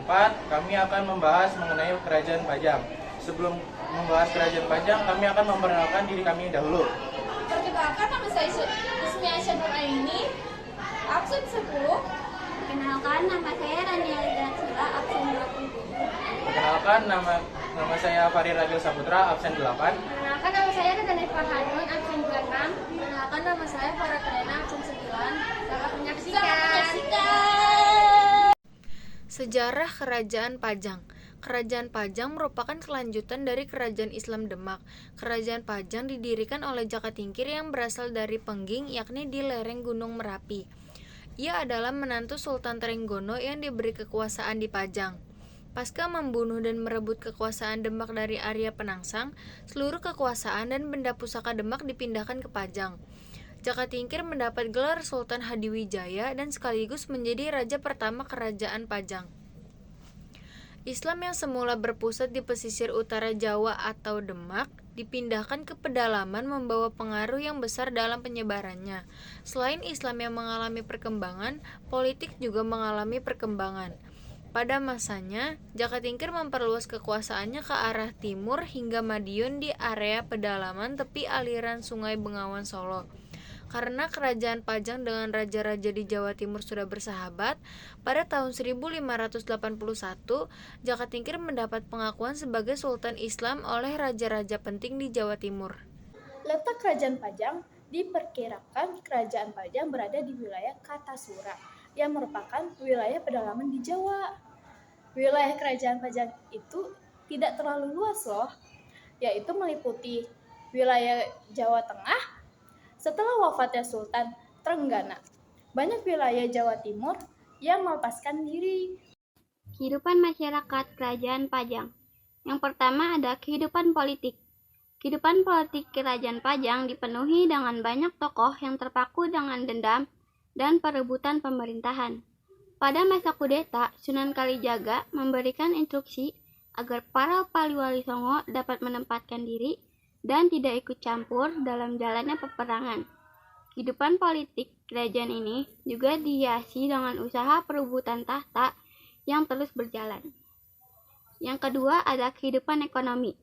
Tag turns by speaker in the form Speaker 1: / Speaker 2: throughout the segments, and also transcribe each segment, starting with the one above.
Speaker 1: keempat, kami akan membahas mengenai kerajaan Pajang. Sebelum membahas kerajaan Pajang, kami akan memperkenalkan diri kami dahulu.
Speaker 2: Perkenalkan, nama saya Ismi Aisyah Nur Aini, absen 10.
Speaker 3: Perkenalkan, nama saya Rania Sila, absen 20.
Speaker 1: Perkenalkan, nama saya Farid Ragil Saputra, absen 8.
Speaker 3: Perkenalkan, nama saya Radani Farhanun, absen 26. Perkenalkan, nama saya Farah Karena, absen 9. Selamat menyaksikan.
Speaker 4: Sejarah Kerajaan Pajang. Kerajaan Pajang merupakan kelanjutan dari Kerajaan Islam Demak. Kerajaan Pajang didirikan oleh Jaka Tingkir yang berasal dari Pengging, yakni di lereng Gunung Merapi. Ia adalah menantu Sultan Trenggono yang diberi kekuasaan di Pajang. Pasca membunuh dan merebut kekuasaan Demak dari Arya Penangsang, seluruh kekuasaan dan benda pusaka Demak dipindahkan ke Pajang. Jaka Tingkir mendapat gelar Sultan Hadiwijaya dan sekaligus menjadi raja pertama Kerajaan Pajang. Islam yang semula berpusat di pesisir utara Jawa atau Demak dipindahkan ke pedalaman membawa pengaruh yang besar dalam penyebarannya. Selain Islam yang mengalami perkembangan, politik juga mengalami perkembangan. Pada masanya, Jaka Tingkir memperluas kekuasaannya ke arah timur hingga Madiun di area pedalaman tepi aliran Sungai Bengawan Solo. Karena Kerajaan Pajang dengan raja-raja di Jawa Timur sudah bersahabat, pada tahun 1581, Jaka Tingkir mendapat pengakuan sebagai Sultan Islam oleh raja-raja penting di Jawa Timur.
Speaker 2: Letak Kerajaan Pajang diperkirakan Kerajaan Pajang berada di wilayah Kartasura, yang merupakan wilayah pedalaman di Jawa. Wilayah Kerajaan Pajang itu tidak terlalu luas loh, yaitu meliputi wilayah Jawa Tengah. Setelah wafatnya Sultan Trenggana, banyak wilayah Jawa Timur yang melepaskan diri.
Speaker 3: Kehidupan masyarakat Kerajaan Pajang. Yang pertama ada kehidupan politik. Kehidupan politik Kerajaan Pajang dipenuhi dengan banyak tokoh yang terpaku dengan dendam dan perebutan pemerintahan. Pada masa kudeta, Sunan Kalijaga memberikan instruksi agar para Wali Songo dapat menempatkan diri dan tidak ikut campur dalam jalannya peperangan. Kehidupan politik kerajaan ini juga dihiasi dengan usaha perebutan tahta yang terus berjalan. Yang kedua ada kehidupan ekonomi.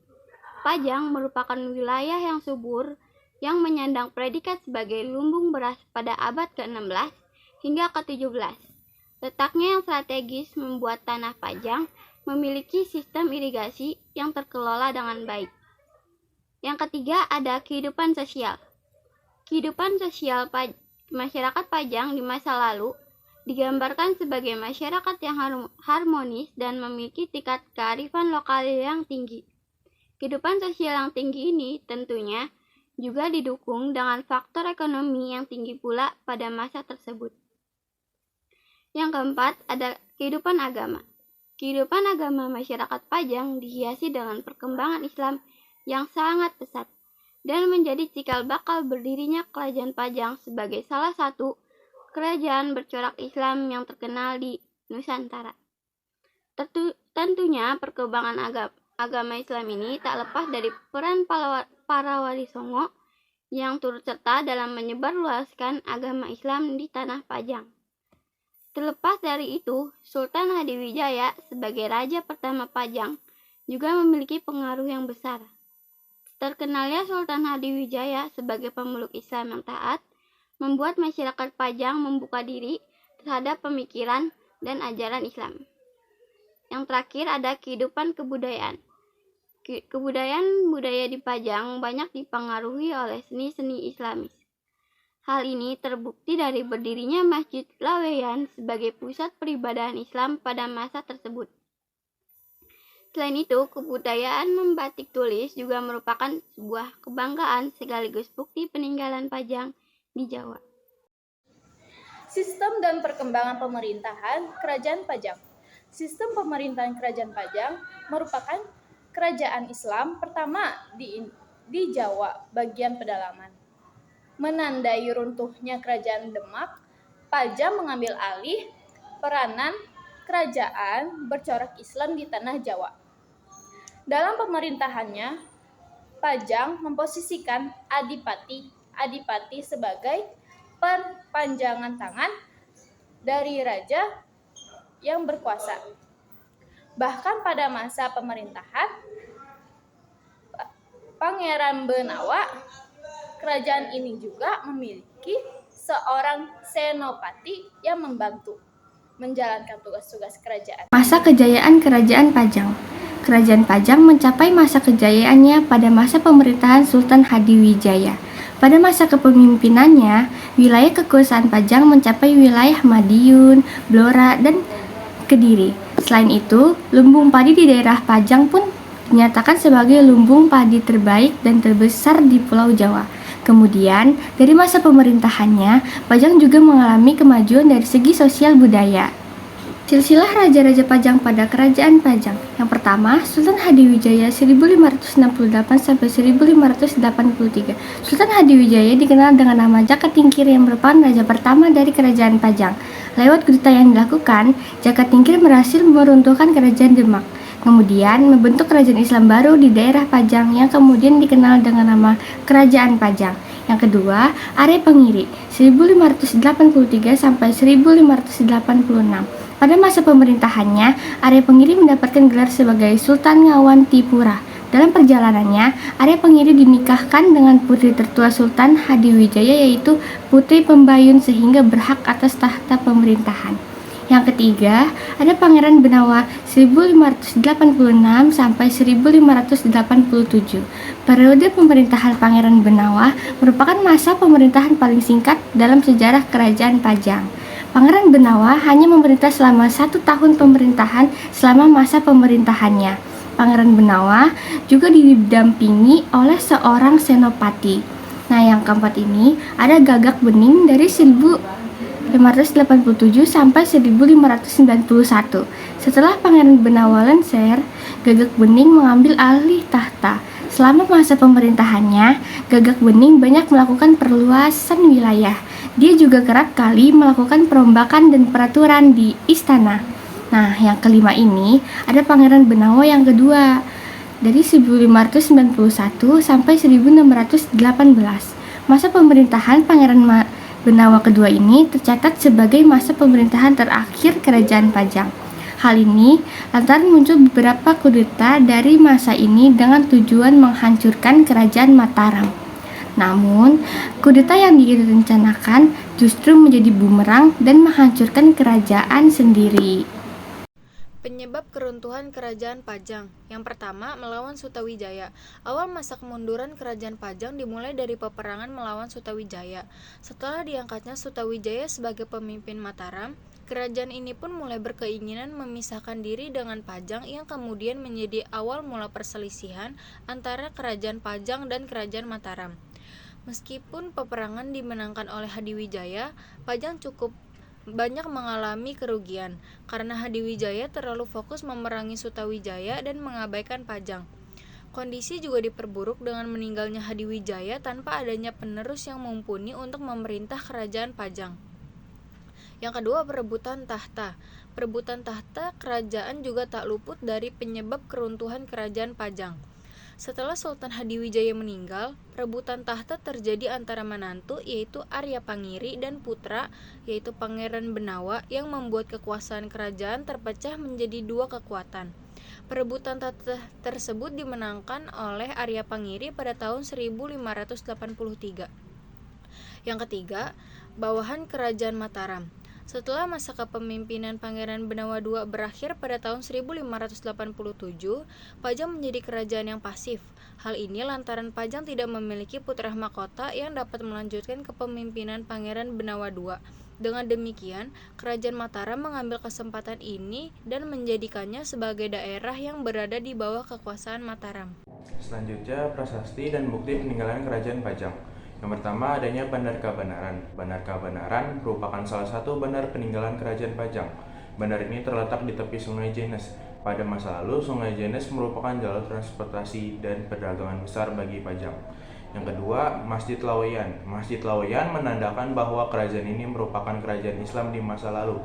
Speaker 3: Pajang merupakan wilayah yang subur yang menyandang predikat sebagai lumbung beras pada abad ke-16 hingga ke-17. Letaknya yang strategis membuat tanah Pajang memiliki sistem irigasi yang terkelola dengan baik. Yang ketiga ada kehidupan sosial. Kehidupan sosial masyarakat Pajang di masa lalu digambarkan sebagai masyarakat yang harmonis dan memiliki tingkat kearifan lokal yang tinggi. Kehidupan sosial yang tinggi ini tentunya juga didukung dengan faktor ekonomi yang tinggi pula pada masa tersebut. Yang keempat ada kehidupan agama. Kehidupan agama masyarakat Pajang dihiasi dengan perkembangan Islam yang sangat pesat dan menjadi cikal bakal berdirinya Kerajaan Pajang sebagai salah satu kerajaan bercorak Islam yang terkenal di Nusantara. Tentunya perkembangan agama Islam ini tak lepas dari peran para Wali Songo yang turut serta dalam menyebarluaskan agama Islam di tanah Pajang. Terlepas dari itu, Sultan Hadiwijaya sebagai raja pertama Pajang juga memiliki pengaruh yang besar. Terkenalnya Sultan Hadiwijaya sebagai pemeluk Islam yang taat, membuat masyarakat Pajang membuka diri terhadap pemikiran dan ajaran Islam. Yang terakhir ada kehidupan kebudayaan. Kebudayaan budaya di Pajang banyak dipengaruhi oleh seni-seni Islamis. Hal ini terbukti dari berdirinya Masjid Laweyan sebagai pusat peribadahan Islam pada masa tersebut. Selain itu, kebudayaan membatik tulis juga merupakan sebuah kebanggaan sekaligus bukti peninggalan Pajang di Jawa.
Speaker 2: Sistem dan perkembangan pemerintahan Kerajaan Pajang. Sistem pemerintahan Kerajaan Pajang merupakan kerajaan Islam pertama di Jawa bagian pedalaman. Menandai runtuhnya Kerajaan Demak, Pajang mengambil alih peranan kerajaan bercorak Islam di tanah Jawa. Dalam pemerintahannya, Pajang memposisikan adipati sebagai perpanjangan tangan dari raja yang berkuasa. Bahkan pada masa pemerintahan Pangeran Benawa, kerajaan ini juga memiliki seorang senopati yang membantu menjalankan tugas-tugas kerajaan.
Speaker 5: Masa kejayaan Kerajaan Pajang. Kerajaan Pajang mencapai masa kejayaannya pada masa pemerintahan Sultan Hadiwijaya. Pada masa kepemimpinannya, wilayah kekuasaan Pajang mencapai wilayah Madiun, Blora, dan Kediri. Selain itu, lumbung padi di daerah Pajang pun dinyatakan sebagai lumbung padi terbaik dan terbesar di Pulau Jawa. Kemudian, dari masa pemerintahannya, Pajang juga mengalami kemajuan dari segi sosial budaya. Silsilah Raja-Raja Pajang pada Kerajaan Pajang. Yang pertama, Sultan Hadiwijaya 1568-1583. Sultan Hadiwijaya dikenal dengan nama Jaka Tingkir yang merupakan raja pertama dari Kerajaan Pajang. Lewat kudeta yang dilakukan, Jaka Tingkir berhasil meruntuhkan Kerajaan Demak. Kemudian membentuk kerajaan Islam baru di daerah Pajang yang kemudian dikenal dengan nama Kerajaan Pajang. Yang kedua, Arya Pengiri 1583 sampai 1586. Pada masa pemerintahannya, Arya Pengiri mendapatkan gelar sebagai Sultan Ngawantipura. Dalam perjalanannya, Arya Pengiri dinikahkan dengan putri tertua Sultan Hadiwijaya, yaitu Putri Pembayun, sehingga berhak atas tahta pemerintahan. Yang ketiga, ada Pangeran Benawa 1586 sampai 1587. Periode pemerintahan Pangeran Benawa merupakan masa pemerintahan paling singkat dalam sejarah Kerajaan Pajang. Pangeran Benawa hanya memerintah selama 1 tahun pemerintahan selama masa pemerintahannya. Pangeran Benawa juga didampingi oleh seorang senopati. Nah, yang keempat ini ada Gagak Bening dari 1587 sampai 1591. Setelah Pangeran Benawa lengser, Gagak Bening mengambil alih tahta. Selama masa pemerintahannya, Gagak Bening banyak melakukan perluasan wilayah. Dia juga kerap kali melakukan perombakan dan peraturan di istana. Nah, yang kelima ini ada Pangeran Benawa yang kedua dari 1591 sampai 1618. Masa pemerintahan Pangeran Benawa kedua ini tercatat sebagai masa pemerintahan terakhir Kerajaan Pajang. Hal ini lantaran muncul beberapa kudeta dari masa ini dengan tujuan menghancurkan Kerajaan Mataram. Namun, kudeta yang direncanakan justru menjadi bumerang dan menghancurkan kerajaan sendiri.
Speaker 4: Penyebab keruntuhan Kerajaan Pajang. Yang pertama, melawan Sutawijaya. Awal masa kemunduran Kerajaan Pajang dimulai dari peperangan melawan Sutawijaya. Setelah diangkatnya Sutawijaya sebagai pemimpin Mataram, kerajaan ini pun mulai berkeinginan memisahkan diri dengan Pajang yang kemudian menjadi awal mula perselisihan antara Kerajaan Pajang dan Kerajaan Mataram. Meskipun peperangan dimenangkan oleh Hadiwijaya, Pajang cukup banyak mengalami kerugian karena Hadiwijaya terlalu fokus memerangi Sutawijaya dan mengabaikan Pajang. Kondisi juga diperburuk dengan meninggalnya Hadiwijaya tanpa adanya penerus yang mumpuni untuk memerintah Kerajaan Pajang. Yang kedua, perebutan tahta. Perebutan tahta kerajaan juga tak luput dari penyebab keruntuhan Kerajaan Pajang. Setelah Sultan Hadiwijaya meninggal, perebutan tahta terjadi antara menantu yaitu Arya Pangiri dan putra yaitu Pangeran Benawa yang membuat kekuasaan kerajaan terpecah menjadi dua kekuatan. Perebutan tahta tersebut dimenangkan oleh Arya Pangiri pada tahun 1583. Yang ketiga, bawahan Kerajaan Mataram. Setelah masa kepemimpinan Pangeran Benawa II berakhir pada tahun 1587, Pajang menjadi kerajaan yang pasif. Hal ini lantaran Pajang tidak memiliki putra mahkota yang dapat melanjutkan kepemimpinan Pangeran Benawa II. Dengan demikian, Kerajaan Mataram mengambil kesempatan ini dan menjadikannya sebagai daerah yang berada di bawah kekuasaan Mataram.
Speaker 1: Selanjutnya, prasasti dan bukti peninggalan Kerajaan Pajang. Yang pertama, adanya Bandar Kabanaran. Bandar Kabanaran merupakan salah satu bandar peninggalan Kerajaan Pajang. Bandar ini terletak di tepi Sungai Jenes. Pada masa lalu, Sungai Jenes merupakan jalur transportasi dan perdagangan besar bagi Pajang. Yang kedua, Masjid Laweyan. Masjid Laweyan menandakan bahwa kerajaan ini merupakan kerajaan Islam di masa lalu.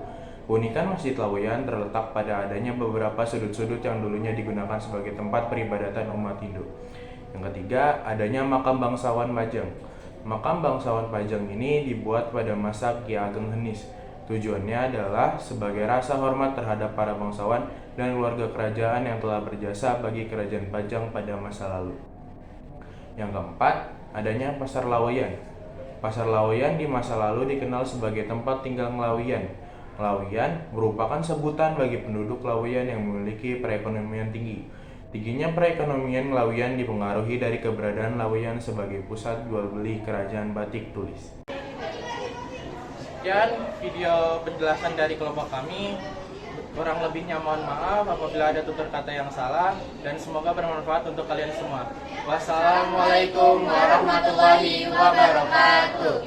Speaker 1: Keunikan Masjid Laweyan terletak pada adanya beberapa sudut-sudut yang dulunya digunakan sebagai tempat peribadatan umat Hindu. Yang ketiga, adanya Makam Bangsawan Pajang. Makam Bangsawan Pajang ini dibuat pada masa Ki Ageng Henis. Tujuannya adalah sebagai rasa hormat terhadap para bangsawan dan keluarga kerajaan yang telah berjasa bagi Kerajaan Pajang pada masa lalu. Yang keempat, adanya Pasar Laweyan. Pasar Laweyan di masa lalu dikenal sebagai tempat tinggal Nglaweyan. Nglaweyan merupakan sebutan bagi penduduk Laweyan yang memiliki perekonomian tinggi. Tingginya perekonomian Nglaweyan dipengaruhi dari keberadaan Laweyan sebagai pusat jual beli kerajaan batik tulis.
Speaker 6: Sekian video penjelasan dari kelompok kami. Kurang lebihnya mohon maaf apabila ada tutur kata yang salah, dan semoga bermanfaat untuk kalian semua. Wassalamualaikum warahmatullahi wabarakatuh.